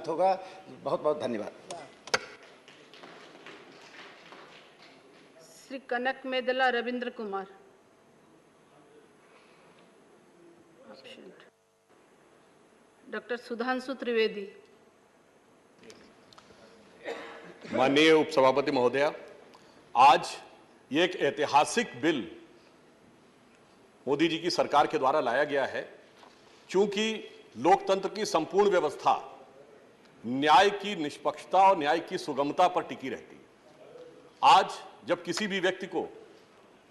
साबित होगा। बहुत बहुत धन्यवाद। श्री कनक मेदला रविंद्र कुमार। डॉक्टर सुधांशु त्रिवेदी। माननीय उपसभापति महोदया, आज ये एक ऐतिहासिक बिल मोदी जी की सरकार के द्वारा लाया गया है। चूंकि लोकतंत्र की संपूर्ण व्यवस्था न्याय की निष्पक्षता और न्याय की सुगमता पर टिकी रहती है। आज जब किसी भी व्यक्ति को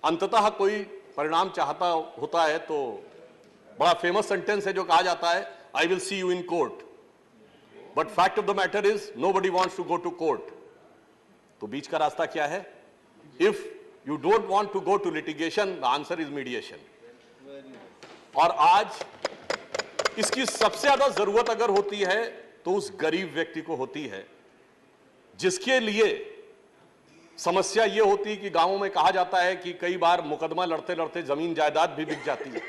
अंततः कोई परिणाम चाहता होता है तो बड़ा फेमस सेंटेंस है जो कहा जाता है, I will see you in court, but fact of the matter is nobody wants to go to court. तो बीच का रास्ता क्या है? If you don't want to go to litigation, the answer is mediation. और आज इसकी सबसे ज्यादा जरूरत अगर होती है तो उस गरीब व्यक्ति को होती है जिसके लिए समस्या यह होती है कि गांवों में कहा जाता है कि कई बार मुकदमा लड़ते लड़ते जमीन जायदाद भी बिक जाती है।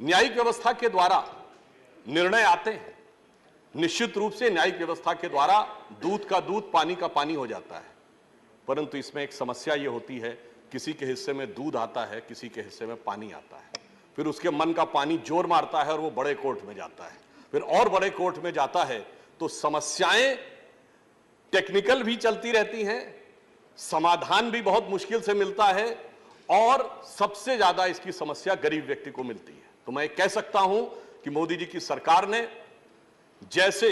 न्यायिक व्यवस्था के द्वारा निर्णय आते हैं, निश्चित रूप से न्यायिक व्यवस्था के द्वारा दूध का दूध पानी का पानी हो जाता है, परंतु इसमें एक समस्या यह होती है, किसी के हिस्से में दूध आता है, किसी के हिस्से में पानी आता है, फिर उसके मन का पानी जोर मारता है और वो बड़े कोर्ट में जाता है, फिर और बड़े कोर्ट में जाता है। तो समस्याएं टेक्निकल भी चलती रहती हैं, समाधान भी बहुत मुश्किल से मिलता है और सबसे ज्यादा इसकी समस्या गरीब व्यक्ति को मिलती है। तो मैं कह सकता हूं कि मोदी जी की सरकार ने जैसे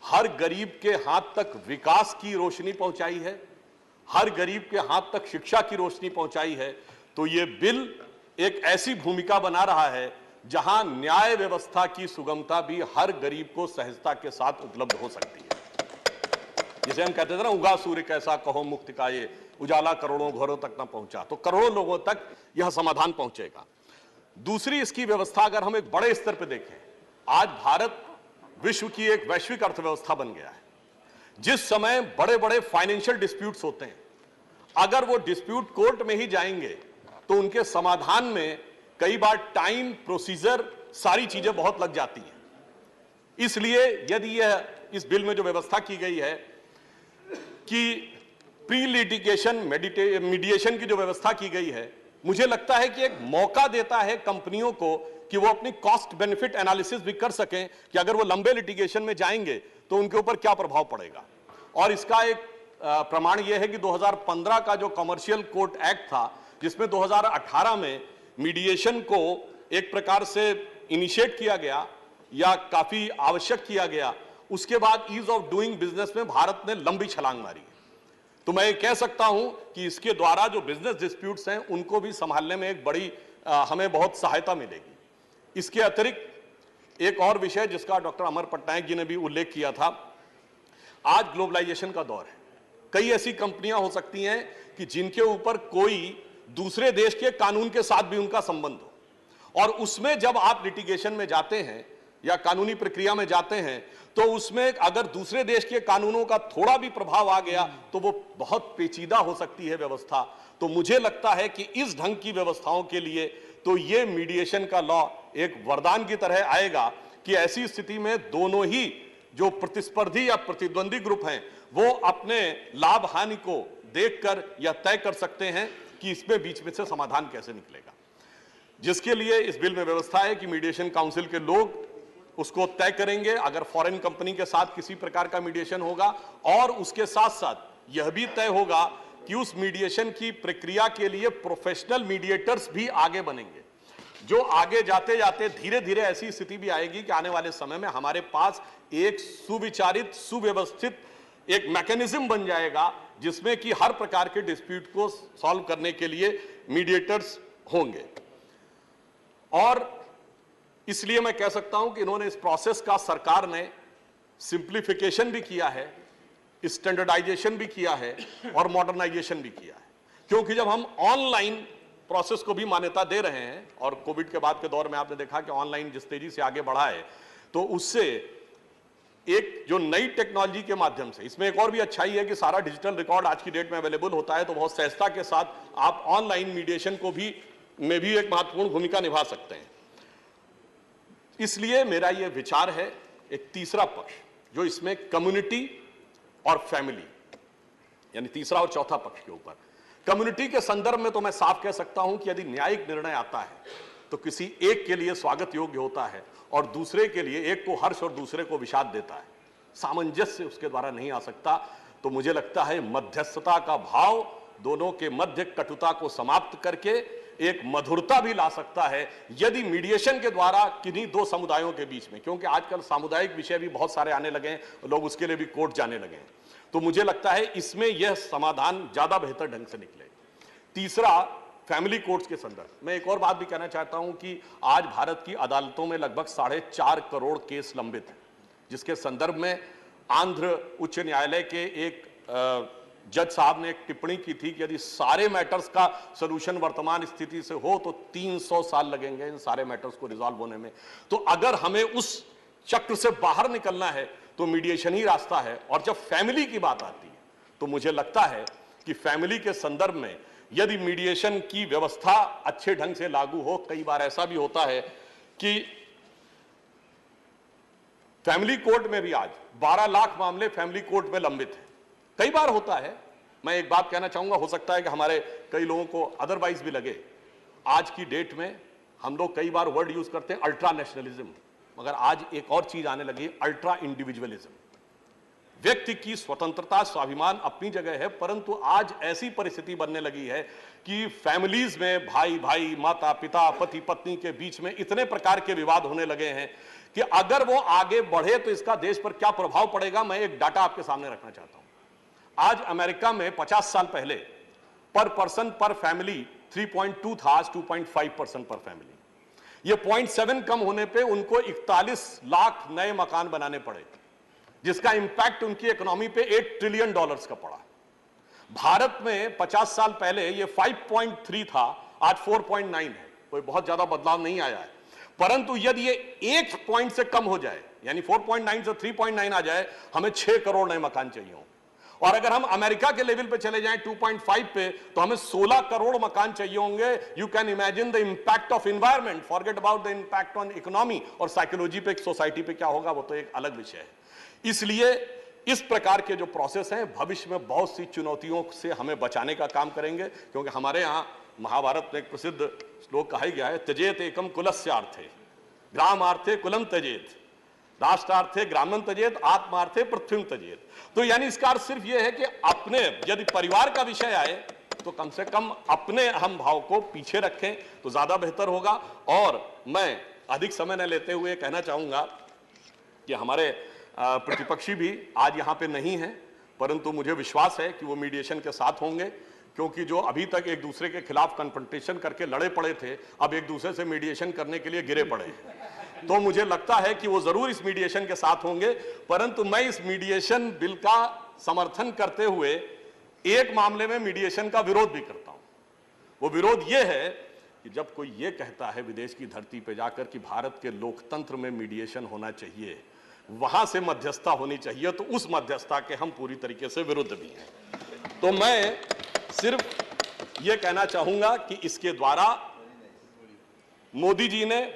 हर गरीब के हाथ तक विकास की रोशनी पहुंचाई है, हर गरीब के हाथ तक शिक्षा की रोशनी पहुंचाई है, तो यह बिल एक ऐसी भूमिका बना रहा है जहां न्याय व्यवस्था की सुगमता भी हर गरीब को सहजता के साथ उपलब्ध हो सकती है। जिसे हम कहते थे ना, उगा सूर्य कैसा कहो मुक्ति का ये उजाला करोड़ों घरों तक ना पहुंचा, तो करोड़ों लोगों तक यह समाधान पहुंचेगा। दूसरी इसकी व्यवस्था अगर हम एक बड़े स्तर पर देखें, आज भारत विश्व की एक वैश्विक अर्थव्यवस्था बन गया है। जिस समय बड़े बड़े फाइनेंशियल डिस्प्यूट्स होते हैं, अगर वो डिस्प्यूट कोर्ट में ही जाएंगे तो उनके समाधान में कई बार टाइम, प्रोसीजर, सारी चीजें बहुत लग जाती हैं। इसलिए यदि यह इस बिल में जो व्यवस्था की गई है कि प्री लिटिगेशन मीडिएशन की जो व्यवस्था की गई है, मुझे लगता है कि एक मौका देता है कंपनियों को कि वो अपनी कॉस्ट बेनिफिट एनालिसिस भी कर सकें कि अगर वो लंबे लिटिगेशन में जाएंगे तो उनके ऊपर क्या प्रभाव पड़ेगा। और इसका एक प्रमाण यह है कि 2015 का जो कमर्शियल कोर्ट एक्ट था, जिसमें 2018 में मीडिएशन को एक प्रकार से इनिशिएट किया गया या काफी आवश्यक किया गया, उसके बाद ईज ऑफ डूइंग बिजनेस में भारत ने लंबी छलांग मारी। तो मैं कह सकता हूं कि इसके द्वारा जो बिजनेस डिस्प्यूट्स हैं उनको भी संभालने में एक बड़ी हमें बहुत सहायता मिलेगी। इसके अतिरिक्त एक और विषय जिसका डॉक्टर अमर पटनायक जी ने भी उल्लेख किया था, आज ग्लोबलाइजेशन का दौर है। कई ऐसी कंपनियां हो सकती हैं कि जिनके ऊपर कोई दूसरे देश के कानून के साथ भी उनका संबंध हो, और उसमें जब आप लिटिगेशन में जाते हैं या कानूनी प्रक्रिया में जाते हैं तो उसमें अगर दूसरे देश के कानूनों का थोड़ा भी प्रभाव आ गया तो वो बहुत पेचीदा हो सकती है व्यवस्था। तो मुझे लगता है कि इस ढंग की व्यवस्थाओं के लिए तो ये मीडिएशन का लॉ एक वरदान की तरह आएगा कि ऐसी स्थिति में दोनों ही जो प्रतिस्पर्धी या प्रतिद्वंदी ग्रुप हैं वो अपने लाभ हानि को देखकर यह तय कर सकते हैं कि इसमें बीच में से समाधान कैसे निकलेगा, जिसके लिए इस बिल में व्यवस्था है कि मीडिएशन काउंसिल के लोग उसको तय करेंगे अगर फॉरेन कंपनी के साथ किसी प्रकार का मीडिएशन होगा, और उसके साथ साथ यह भी तय होगा कि उस मीडिएशन की प्रक्रिया के लिए प्रोफेशनल मीडिएटर्स भी आगे बनेंगे, जो आगे जाते जाते धीरे धीरे ऐसी स्थिति भी आएगी कि आने वाले समय में हमारे पास एक सुविचारित, सुव्यवस्थित एक मैकेनिज्म बन जाएगा जिसमें कि हर प्रकार के डिस्प्यूट को सॉल्व करने के लिए मीडिएटर्स होंगे। और इसलिए मैं कह सकता हूं कि इन्होंने इस प्रोसेस का, सरकार ने सिंप्लीफिकेशन भी किया है, स्टैंडर्डाइजेशन भी किया है और मॉडर्नाइजेशन भी किया है। क्योंकि जब हम ऑनलाइन प्रोसेस को भी मान्यता दे रहे हैं, और कोविड के बाद के दौर में आपने देखा कि ऑनलाइन जिस तेजी से आगे बढ़ा है, तो उससे एक जो नई टेक्नोलॉजी के माध्यम से, इसमें एक और भी अच्छाई है कि सारा डिजिटल रिकॉर्ड आज की डेट में अवेलेबल होता है, तो बहुत सहजता के साथ आप ऑनलाइन मीडिएशन को भी में भी एक महत्वपूर्ण भूमिका निभा सकते हैं। इसलिए मेरा यह विचार है, एक तीसरा पक्ष जो इसमें कम्युनिटी और फैमिली यानी तीसरा और चौथा पक्ष के ऊपर, कम्युनिटी के संदर्भ में तो मैं साफ कह सकता हूं कि यदि न्यायिक निर्णय आता है तो किसी एक के लिए स्वागत योग्य होता है और दूसरे के लिए, एक को हर्ष और दूसरे को विषाद देता है। सामंजस्य उसके द्वारा नहीं आ सकता। तो मुझे लगता है मध्यस्थता का भाव दोनों के मध्य कटुता को समाप्त करके एक मधुरता भी ला सकता है यदि मीडिएशन के द्वारा किन्हीं दो समुदायों के बीच में, क्योंकि आजकल सामुदायिक विषय भी बहुत सारे आने लगे हैं, लोग उसके लिए भी कोर्ट जाने लगे हैं। तो मुझे लगता है इसमें यह समाधान ज्यादा बेहतर ढंग से निकले। तीसरा, फैमिली कोर्ट्स के संदर्भ में एक और बात भी कहना चाहता हूं कि आज भारत की अदालतों में लगभग 4.5 करोड़ केस लंबित हैं, जिसके संदर्भ में आंध्र उच्च न्यायालय के एक जज साहब ने एक टिप्पणी की थी कि यदि सारे मैटर्स का सलूशन वर्तमान स्थिति से हो तो 300 साल लगेंगे इन सारे मैटर्स को रिजॉल्व होने में। तो अगर हमें उस चक्र से बाहर निकलना है तो मीडिएशन ही रास्ता है। और जब फैमिली की बात आती है तो मुझे लगता है कि फैमिली के संदर्भ में यदि मीडिएशन की व्यवस्था अच्छे ढंग से लागू हो, कई बार ऐसा भी होता है कि फैमिली कोर्ट में भी आज 12 लाख मामले फैमिली कोर्ट में लंबित हैं। कई बार होता है, मैं एक बात कहना चाहूंगा, हो सकता है कि हमारे कई लोगों को अदरवाइज भी लगे, आज की डेट में हम लोग कई बार वर्ड यूज करते हैं अल्ट्रा नेशनलिज्म, मगर आज एक और चीज आने लगी, अल्ट्रा इंडिविजुअलिज्म। व्यक्ति की स्वतंत्रता, स्वाभिमान अपनी जगह है, परंतु आज ऐसी परिस्थिति बनने लगी है कि फैमिलीज में भाई भाई, माता पिता, पति पत्नी के बीच में इतने प्रकार के विवाद होने लगे हैं कि अगर वो आगे बढ़े तो इसका देश पर क्या प्रभाव पड़ेगा। मैं एक डाटा आपके सामने रखना चाहता हूं। आज अमेरिका में 50 साल पहले पर पर्सन पर फैमिली 3.2 था, आज 2.5% पर फैमिली। ये 0.7 कम होने पे उनको 41 लाख नए मकान बनाने पड़े, जिसका इंपैक्ट उनकी इकोनॉमी पे $8 ट्रिलियन का पड़ा। भारत में 50 साल पहले ये 5.3 था, आज 4.9 है। कोई बहुत ज्यादा बदलाव नहीं आया है, परंतु यदि ये 1 पॉइंट से कम हो जाए, यानी 4.9 से 3.9 आ जाए, हमें 6 करोड़ नए मकान चाहिए हों। और अगर हम अमेरिका के लेवल पे चले जाएं 2.5 पे, तो हमें 16 करोड़ मकान चाहिए होंगे। You can imagine the impact of environment, forget about the impact on economy और साइकोलॉजी पे, सोसाइटी पे क्या होगा, वो तो एक अलग विषय है। इसलिए इस प्रकार के जो प्रोसेस हैं भविष्य में बहुत सी चुनौतियों से हमें बचाने का काम करेंगे, क्योंकि हमारे यहाँ महाभारत में एक प्रसिद्ध श्लोक कहा गया है, त्यजेत एकम कुलस्यार्थे ग्रामार्थे कुलम त्यजेत, राष्ट्रार्थे ग्रामं त्यजेत, आत्मार्थे पृथ्वीं त्यजेत। तो यानी इसका अर्थ सिर्फ यह है कि अपने, यदि परिवार का विषय आए तो कम से कम अपने अहम भाव को पीछे रखें तो ज्यादा बेहतर होगा। और मैं अधिक समय न लेते हुए कहना चाहूंगा कि हमारे प्रतिपक्षी भी आज यहां पे नहीं है, परंतु मुझे विश्वास है कि वो मीडिएशन के साथ होंगे, क्योंकि जो अभी तक एक दूसरे के खिलाफ कन्फ्रंटेशन करके लड़े पड़े थे, अब एक दूसरे से मीडिएशन करने के लिए गिरे पड़े हैं। तो मुझे लगता है कि वो जरूर इस मीडिएशन के साथ होंगे। परंतु मैं इस मीडिएशन बिल का समर्थन करते हुए एक मामले में मीडिएशन का विरोध भी करता हूं। वो विरोध ये है कि जब कोई ये कहता है विदेश की धरती पर जाकर कि भारत के लोकतंत्र में मीडिएशन होना चाहिए, वहां से मध्यस्थता होनी चाहिए, तो उस मध्यस्थता के हम पूरी तरीके से विरुद्ध भी हैं। तो मैं सिर्फ ये कहना चाहूंगा कि इसके द्वारा मोदी जी ने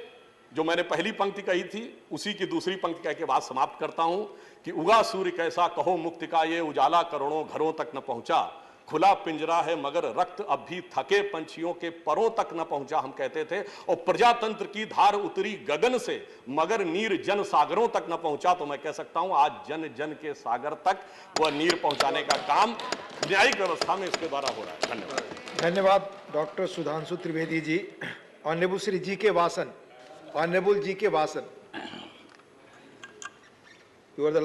जो मैंने पहली पंक्ति कही थी, उसी की दूसरी पंक्ति कह के बात समाप्त करता हूं कि उगा सूर्य कैसा कहो मुक्ति का, ये उजाला करोड़ों घरों तक न पहुंचा, खुला पिंजरा है मगर रक्त अब भी थके पंछियों के परों तक न पहुंचा, हम कहते थे। और प्रजातंत्र की धार उतरी गगन से मगर नीर जन सागरों तक न पहुंचा। तो मैं कह सकता हूं आज जन जन के सागर तक वह नीर पहुंचाने का काम न्यायिक व्यवस्था में इसके द्वारा हो रहा है। धन्यवाद। धन्यवाद डॉक्टर सुधांशु त्रिवेदी जी। ऑनरेबल श्री जी के वासन, ऑनरेबल जी के वासन, यू आर द